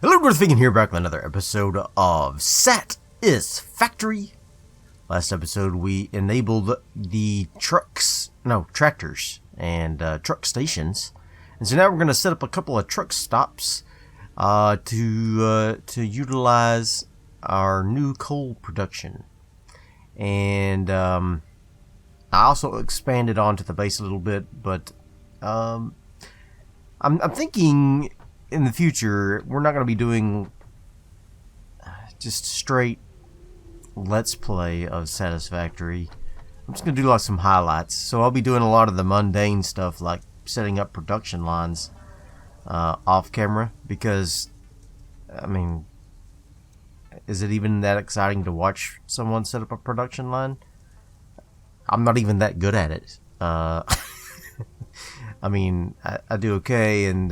Hello, Darthvegan here, back with another episode of Satisfactory. Last episode we enabled the tractors and truck stations, and so now we're going to set up a couple of truck stops to utilize our new coal production. And I also expanded onto the base a little bit, but I'm thinking in the future we're not going to be doing just straight let's play of Satisfactory. I'm just going to do like some highlights. So I'll be doing a lot of the mundane stuff like setting up production lines off camera, because I mean, is it even that exciting to watch someone set up a production line? I'm not even that good at it. I mean, I do okay, and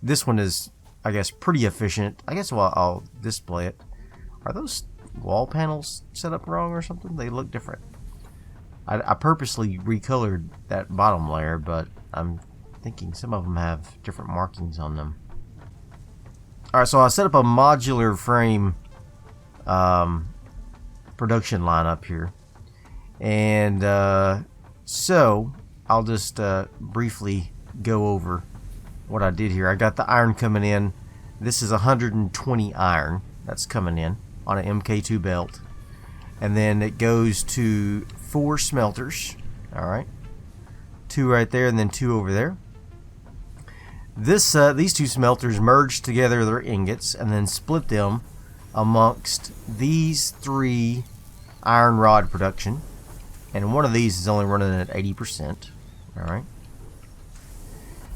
this one is, I guess, pretty efficient. I guess I'll display it. Are those wall panels set up wrong or something? They look different. I purposely recolored that bottom layer, but I'm thinking some of them have different markings on them. Alright, so I set up a modular frame production line up here. And so I'll just briefly go over what I did here. I got the iron coming in. This is 120 iron that's coming in on an MK2 belt, and then it goes to 4 smelters. All right, 2 right there, and then 2 over there. These 2 smelters merge together their ingots and then split them amongst these 3 iron rod production, and one of these is only running at 80%. All right,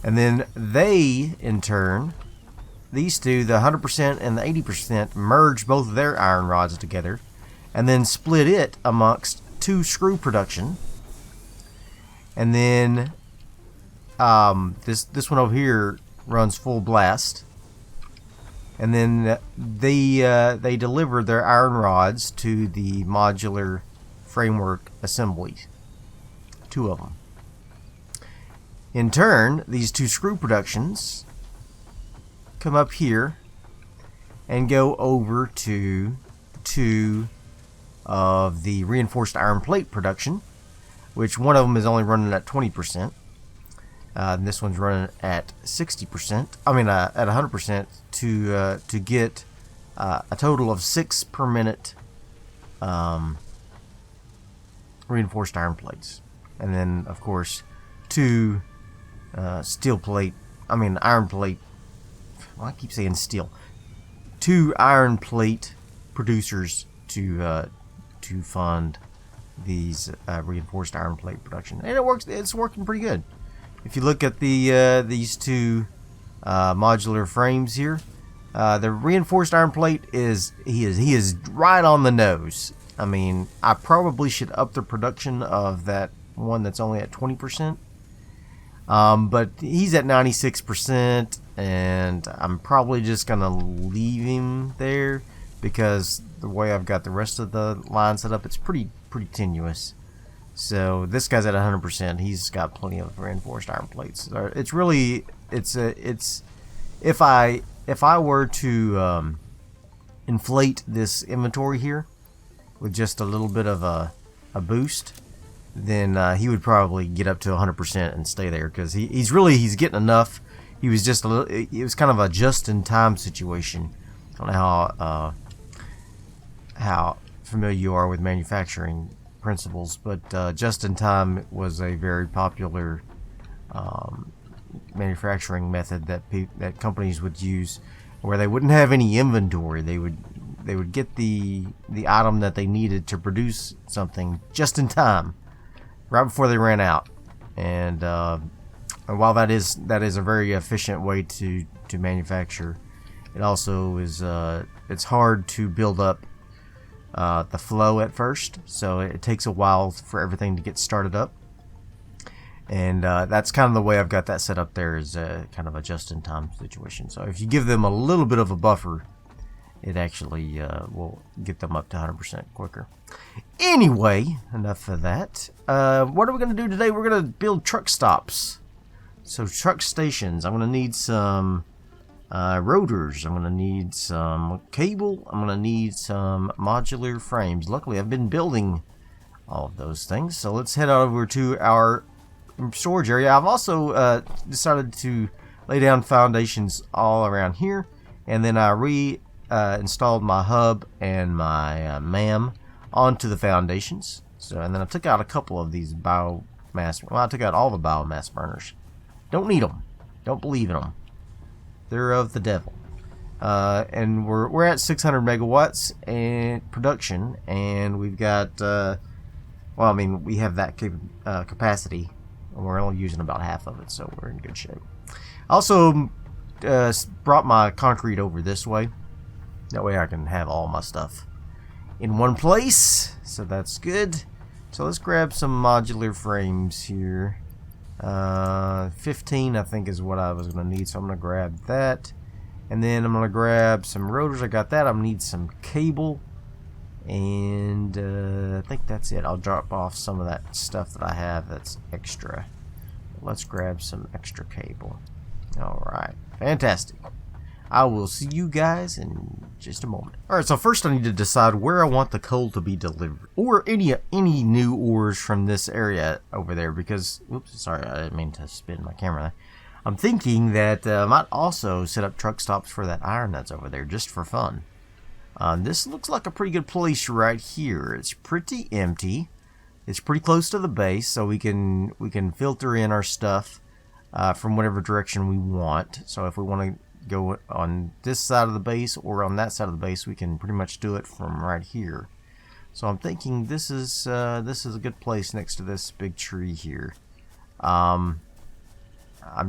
and then they, in turn, these 2, the 100% and the 80%, merge both of their iron rods together and then split it amongst 2 screw production. And then this one over here runs full blast, and then they deliver their iron rods to the modular framework assembly, 2 of them. In turn, these 2 screw productions come up here and go over to 2 of the reinforced iron plate production, which one of them is only running at 20%. And this one's running at 60%. I mean, at 100% to get a total of 6 per minute reinforced iron plates, and then of course 2 iron plate. Well, I keep saying steel. 2 iron plate producers to fund these reinforced iron plate production, and it works. It's working pretty good. If you look at these 2 modular frames here, the reinforced iron plate is right on the nose. I mean, I probably should up the production of that one that's only at 20%. But he's at 96%, and I'm probably just gonna leave him there because the way I've got the rest of the line set up, it's pretty tenuous. So this guy's at 100%. He's got plenty of reinforced iron plates. It's really if I were to inflate this inventory here with just a little bit of a boost, then he would probably get up to 100% and stay there, because he's getting enough. He was just it was kind of a just-in-time situation. I don't know how familiar you are with manufacturing principles, but just-in-time was a very popular manufacturing method that companies would use, where they wouldn't have any inventory. They would get the item that they needed to produce something just in time, right before they ran out. And while that is a very efficient way to manufacture, it also is it's hard to build up the flow at first, so it takes a while for everything to get started up. And that's kind of the way I've got that set up there, is kind of a just-in-time situation. So if you give them a little bit of a buffer, it actually will get them up to 100% quicker. Anyway, enough of that. What are we going to do today? We're going to build truck stops. So truck stations. I'm going to need some Rotors. I'm gonna need some cable. I'm gonna need some modular frames. Luckily, I've been building all of those things. So let's head over to our storage area. I've also decided to lay down foundations all around here, and then I installed my hub and my MAM onto the foundations. So, and then I took out a couple of these biomass. Well, I took out all the biomass burners. Don't need them. Don't believe in them. They're of the devil. And we're at 600 megawatts in production, and we've got well, I mean, we have that capacity, and we're only using about half of it, so we're in good shape. I also brought my concrete over this way. That way I can have all my stuff in one place, so that's good. So let's grab some modular frames here. 15 I think is what I was going to need, so I'm going to grab that. And then I'm going to grab some rotors. I got that. I'm going to need some cable. And I think that's it. I'll drop off some of that stuff that I have that's extra. Let's grab some extra cable. Alright, fantastic. I will see you guys in just a moment. Alright, so first I need to decide where I want the coal to be delivered. Or any new ores from this area over there, because, oops, sorry, I didn't mean to spin my camera there. I'm thinking that I might also set up truck stops for that iron that's over there, just for fun. This looks like a pretty good place right here. It's pretty empty. It's pretty close to the base, so we can filter in our stuff from whatever direction we want. So if we want to go on this side of the base or on that side of the base, we can pretty much do it from right here. So I'm thinking this is a good place next to this big tree here. I'm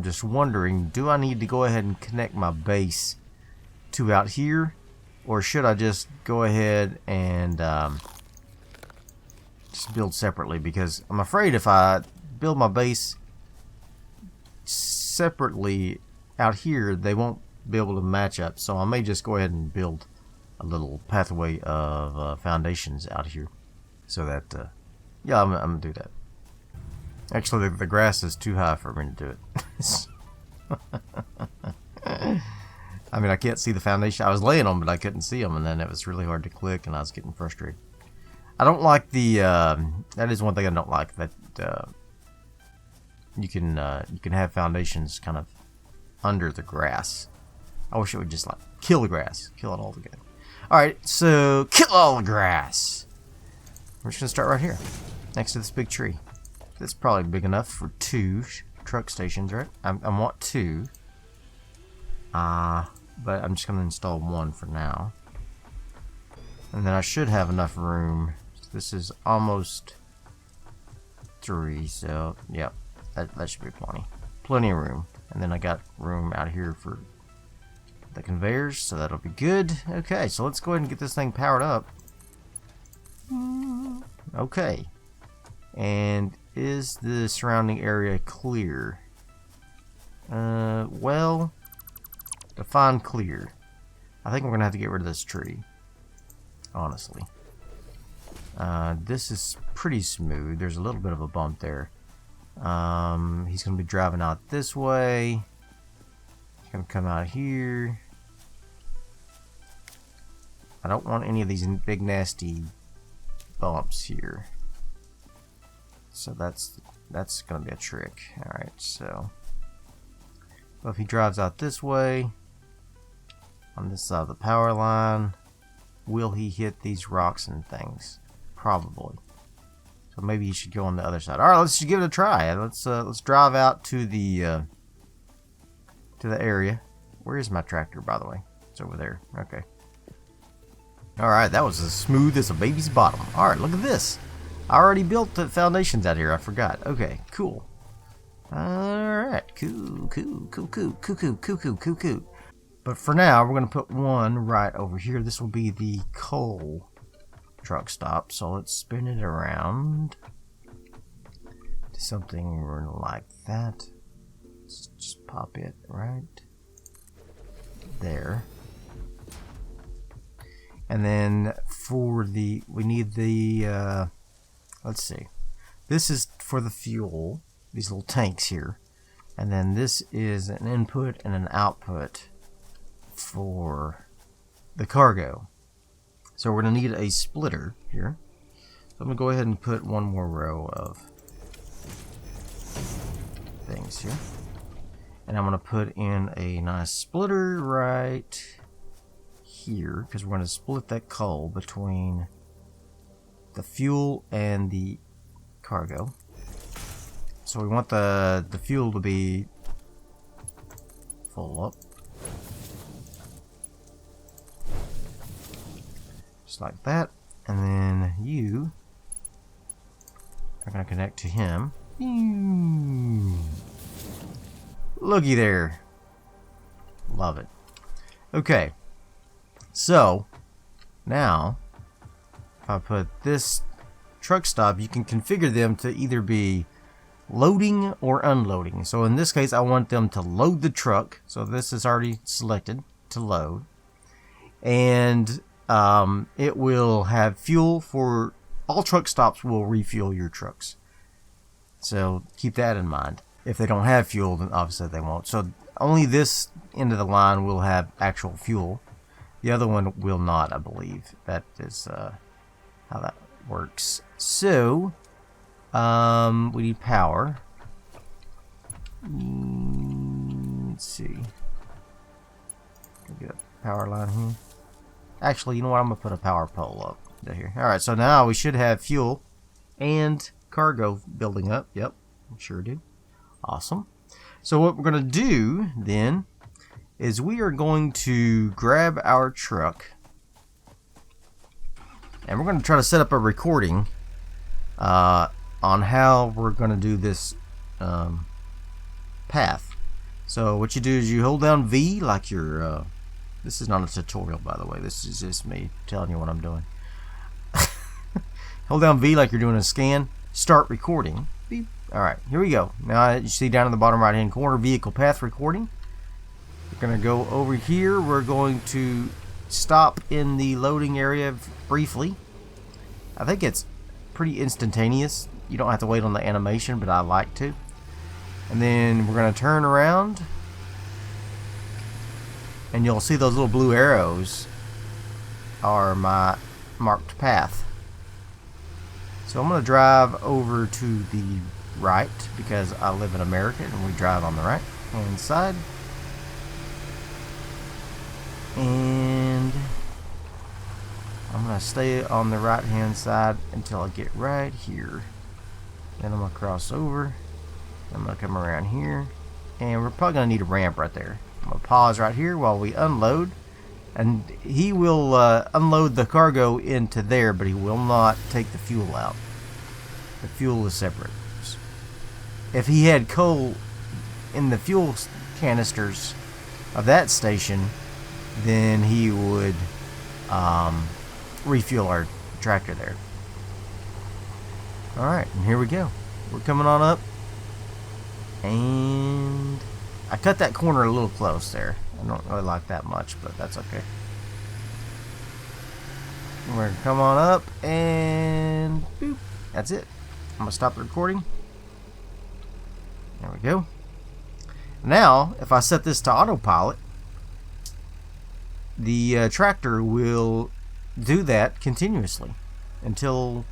just wondering, do I need to go ahead and connect my base to out here? Or should I just go ahead and just build separately? Because I'm afraid if I build my base separately out here, they won't be able to match up. So I may just go ahead and build a little pathway of foundations out here. So that, yeah, I'm going to do that. Actually, the grass is too high for me to do it. I mean, I can't see the foundation. I was laying them, but I couldn't see them, and then it was really hard to click, and I was getting frustrated. I don't like the. That is one thing I don't like, that you can have foundations kind of under the grass. I wish it would just like kill the grass, kill it all together. All right, so kill all the grass. We're just gonna start right here, next to this big tree. That's probably big enough for 2 truck stations, right? I want 2. But I'm just going to install 1 for now. And then I should have enough room. This is almost 3, so yeah, that should be plenty. Plenty of room. And then I got room out here for the conveyors, so that'll be good. Okay, so let's go ahead and get this thing powered up. Okay. And is the surrounding area clear? Well, define clear. I think we're gonna have to get rid of this tree, honestly. This is pretty smooth. There's a little bit of a bump there. He's gonna be driving out this way. He's gonna come out here. I don't want any of these big nasty bumps here. So that's gonna be a trick. Alright, so if he drives out this way on this side of the power line, will he hit these rocks and things? Probably. So maybe he should go on the other side. Alright, let's just give it a try. Let's drive out to the area. Where is my tractor, by the way? It's over there. Okay. Alright, that was as smooth as a baby's bottom. Alright, look at this. I already built the foundations out here. I forgot. Okay, cool. Alright, cool. But for now, we're going to put one right over here. This will be the coal truck stop. So let's spin it around to something like that. Let's just pop it right there. And then for the, we need the, let's see. This is for the fuel, these little tanks here. And then this is an input and an output for the cargo. So we're going to need a splitter here. So I'm going to go ahead and put one more row of things here. And I'm going to put in a nice splitter right here, because we're going to split that coal between the fuel and the cargo. So we want the fuel to be full up. Just like that. And then you are going to connect to him. Looky there. Love it. Okay. So, now, if I put this truck stop, you can configure them to either be loading or unloading. So in this case, I want them to load the truck. So this is already selected to load. And it will have fuel for all truck stops will refuel your trucks. So keep that in mind. If they don't have fuel, then obviously they won't. So only this end of the line will have actual fuel. The other one will not, I believe. That is how that works. So we need power. Let's see. Get a power line here. Actually, you know what? I'm gonna put a power pole up here. All right. So now we should have fuel and cargo building up. Yep, sure do. Awesome. So what we're gonna do then is we are going to grab our truck and we're going to try to set up a recording on how we're going to do this path. So what you do is you hold down V like you're this is not a tutorial, by the way. This is just me telling you what I'm doing. Hold down V like you're doing a scan. Start recording. Beep. Alright, here we go. Now you see down in the bottom right hand corner, vehicle path recording. We're going to go over here. We're going to stop in the loading area briefly. I think it's pretty instantaneous. You don't have to wait on the animation, but I like to. And then we're going to turn around. And you'll see those little blue arrows are my marked path. So I'm going to drive over to the right because I live in America and we drive on the right hand side. And I'm going to stay on the right hand side until I get right here. Then I'm going to cross over. I'm going to come around here. And we're probably going to need a ramp right there. I'm going to pause right here while we unload. And he will unload the cargo into there, but he will not take the fuel out. The fuel is separate. If he had coal in the fuel canisters of that station, then he would refuel our tractor there. Alright, and here we go. We're coming on up. And I cut that corner a little close there. I don't really like that much, but that's okay. We're going to come on up and boop. That's it. I'm going to stop the recording. There we go. Now, if I set this to autopilot, the tractor will do that continuously until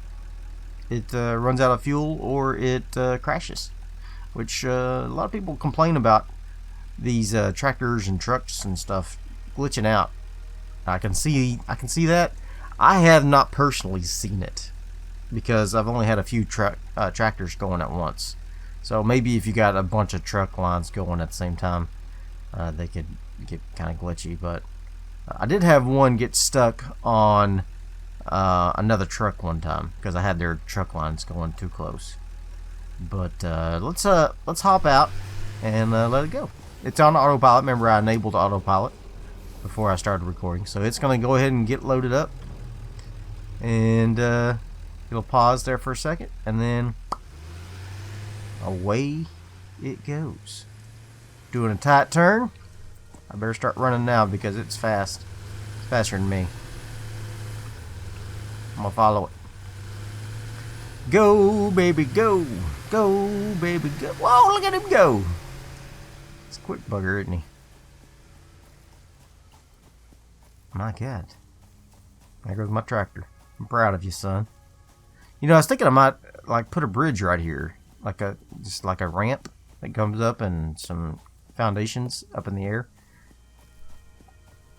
it runs out of fuel or it crashes, which a lot of people complain about these tractors and trucks and stuff glitching out. I can see that. I have not personally seen it because I've only had a few tractors going at once. So maybe if you got a bunch of truck lines going at the same time, they could get kind of glitchy. But I did have one get stuck on another truck one time because I had their truck lines going too close. But let's hop out and let it go. It's on autopilot. Remember, I enabled autopilot before I started recording, so it's going to go ahead and get loaded up, and it'll pause there for a second, and then away it goes. Doing a tight turn. I better start running now because it's fast. It's faster than me. I'm gonna follow it. Go, baby, go. Go, baby, go. Whoa, look at him go. It's a quick bugger, isn't he? My God. There goes my tractor. I'm proud of you, son. You know, I was thinking I might like put a bridge right here, like just like a ramp that comes up and some foundations up in the air,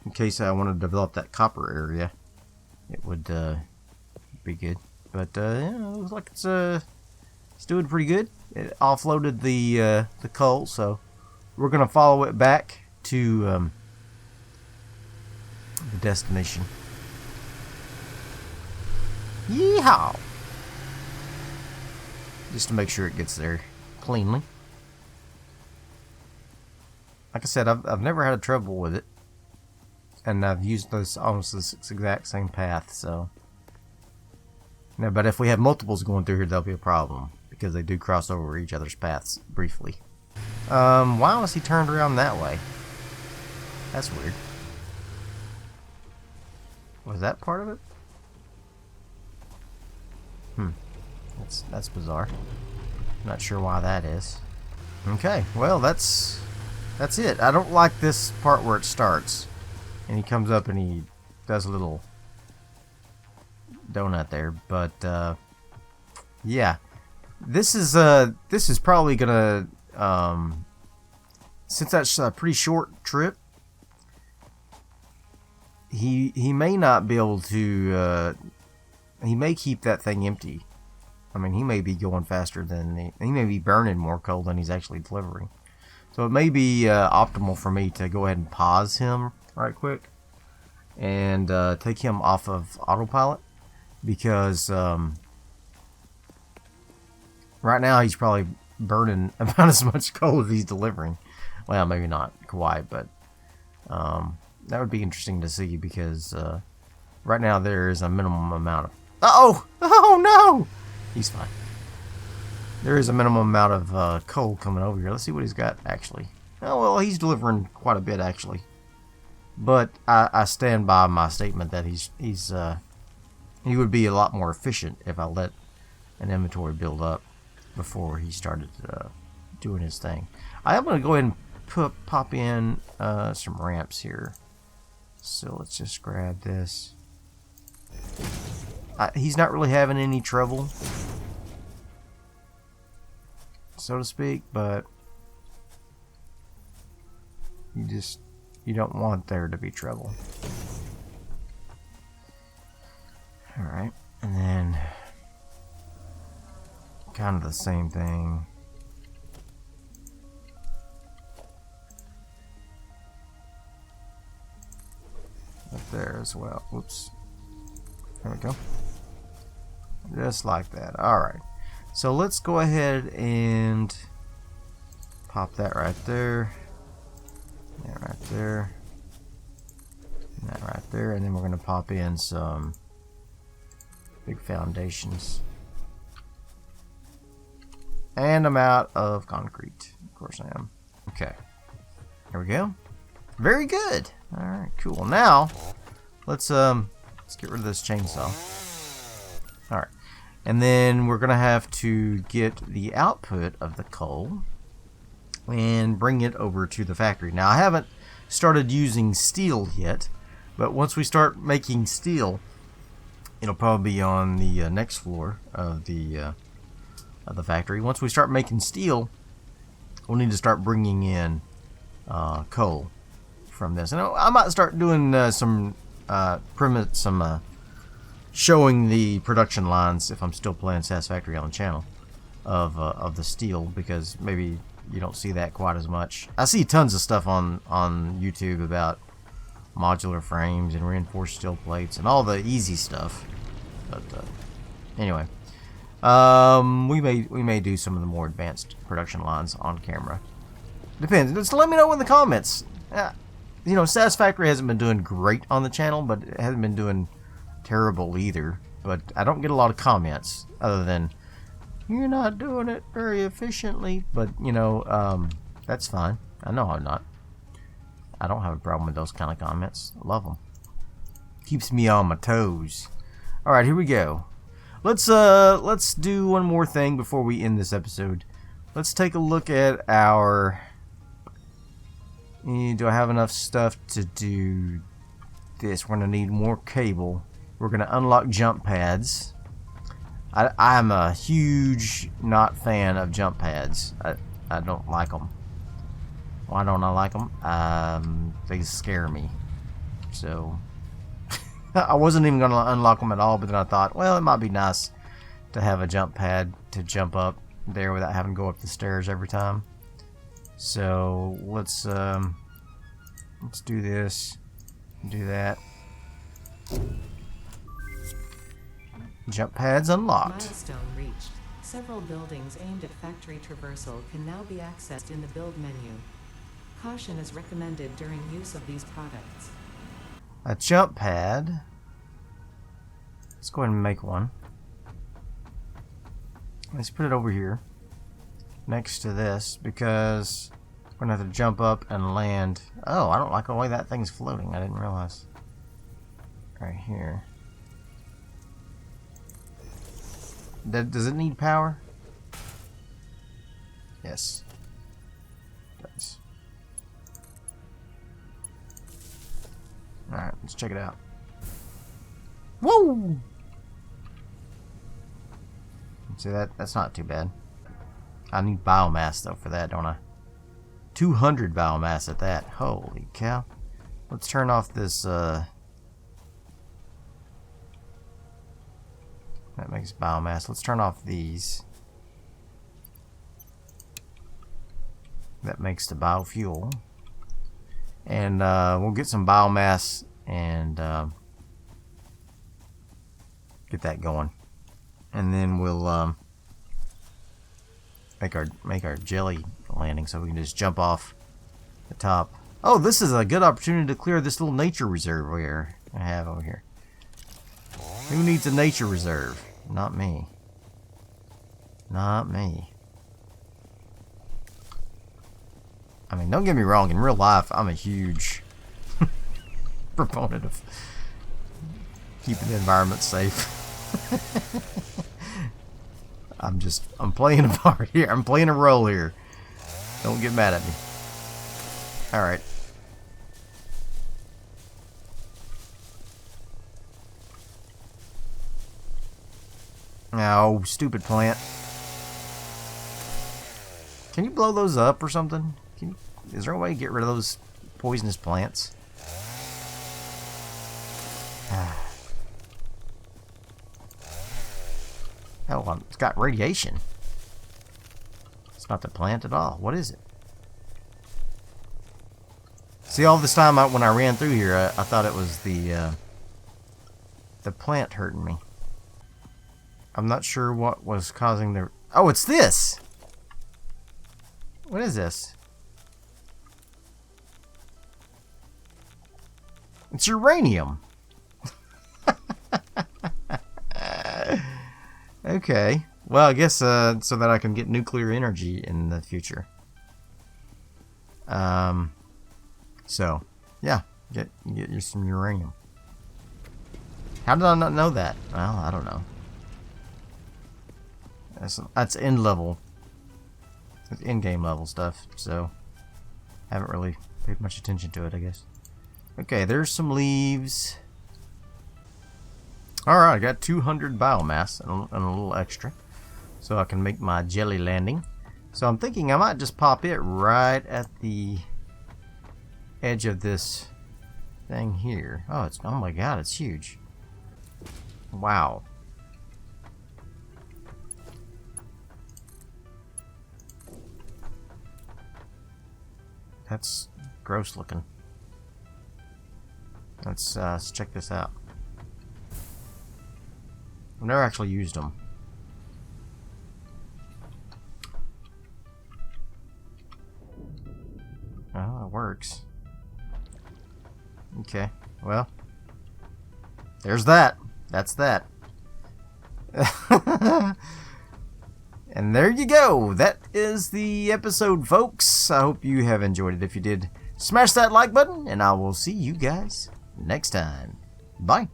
in case I want to develop that copper area. It would be good. But yeah, it looks like it's doing pretty good. It offloaded the coal, so we're gonna follow it back to the destination. Yeehaw! Just to make sure it gets there cleanly. Like I said, I've never had trouble with it, and I've used almost this exact same path. So, no, but if we have multiples going through here, there'll be a problem because they do cross over each other's paths briefly. Why was he turned around that way? That's weird. Was that part of it? That's bizarre. Not sure why that is. Okay, well that's it. I don't like this part where it starts and he comes up and he does a little donut there, but yeah, this is probably gonna since that's a pretty short trip, he may not be able to he may keep that thing empty. I mean, he may be going faster than he may be burning more coal than he's actually delivering. So it may be optimal for me to go ahead and pause him right quick and take him off of autopilot, because right now he's probably burning about as much coal as he's delivering. Well, maybe not quite, but that would be interesting to see, because right now there is a minimum amount of... Uh-oh! Oh, no! He's fine. There is a minimum amount of coal coming over here. Let's see what he's got, actually. Oh, well, he's delivering quite a bit, actually. But I stand by my statement that he would be a lot more efficient if I let an inventory build up before he started doing his thing. I am going to go ahead and pop in some ramps here. So let's just grab this. He's not really having any trouble, so to speak, but you don't want there to be trouble. Alright, and then kind of the same thing. Up there as well. Whoops. There we go. Just like that. Alright. So let's go ahead and pop that right there. That right there. And that right there. And then we're going to pop in some big foundations. And I'm out of concrete. Of course I am. Okay. There we go. Very good. Alright, cool. Now, let's get rid of this chainsaw. Alright. And then we're going to have to get the output of the coal and bring it over to the factory. Now, I haven't started using steel yet, but once we start making steel, it'll probably be on the next floor of the factory. Once we start making steel, we'll need to start bringing in coal from this. And I might start doing some showing the production lines if I'm still playing Satisfactory on the channel of the steel, because maybe you don't see that quite as much. I see tons of stuff on YouTube about modular frames and reinforced steel plates and all the easy stuff, but anyway, we may do some of the more advanced production lines on camera. Depends. Just let me know in the comments. You know, Satisfactory hasn't been doing great on the channel, but it hasn't been doing terrible either. But I don't get a lot of comments other than, you're not doing it very efficiently. But, you know, that's fine. I know I'm not. I don't have a problem with those kind of comments. I love them. Keeps me on my toes. Alright, here we go. Let's do one more thing before we end this episode. Let's take a look at our... Do I have enough stuff to do this. We're going to need more cable. We're going to unlock jump pads. I'm a huge not fan of jump pads. I don't like them. Why don't I like them? They scare me. So I wasn't even going to unlock them at all, but then I thought, well, it might be nice to have a jump pad to jump up there without having to go up the stairs every time. So let's do this, do that. Jump pads unlocked. Milestone reached. Several buildings aimed at factory traversal can now be accessed in the build menu. Caution is recommended during use of these products. A jump pad. Let's go ahead and make one. Let's put it over here next to this because we're gonna have to jump up and land. Oh, I don't like the way that thing's floating. I didn't realize. Right here. Does it need power? Yes. It does. Alright, let's check it out. Woo! See that's not too bad. I need biomass though for that, don't I? 200 biomass at that. Holy cow. Let's turn off this that makes biomass. Let's turn off these. That makes the biofuel. And we'll get some biomass and get that going. And then we'll make our jelly landing so we can just jump off the top. Oh, this is a good opportunity to clear this little nature reserve I have over here. Who needs a nature reserve? Not me. Not me. I mean, don't get me wrong, in real life, I'm a huge proponent of keeping the environment safe. I'm playing a part here. I'm playing a role here. Don't get mad at me. Alright. Oh, stupid plant. Can you blow those up or something? Is there a way to get rid of those poisonous plants? Hell, it's got radiation. It's not the plant at all. What is it? See, all this time when I ran through here, I thought it was the plant hurting me. I'm not sure what was causing the... Oh, it's this! What is this? It's uranium. Okay. Well, I guess so that I can get nuclear energy in the future. So, yeah. Get you some uranium. How did I not know that? Well, I don't know. That's end level. That's in-game level stuff, so haven't really paid much attention to it, I guess. Okay, there's some leaves. Alright, I got 200 biomass and a little extra, so I can make my jelly landing. So I'm thinking I might just pop it right at the edge of this thing here. Oh my god, it's huge. Wow. That's gross looking. Let's check this out. I've never actually used them. Oh, it works. Okay, well, there's that. That's that. And there you go. That is the episode, folks. I hope you have enjoyed it. If you did, smash that like button, and I will see you guys next time. Bye.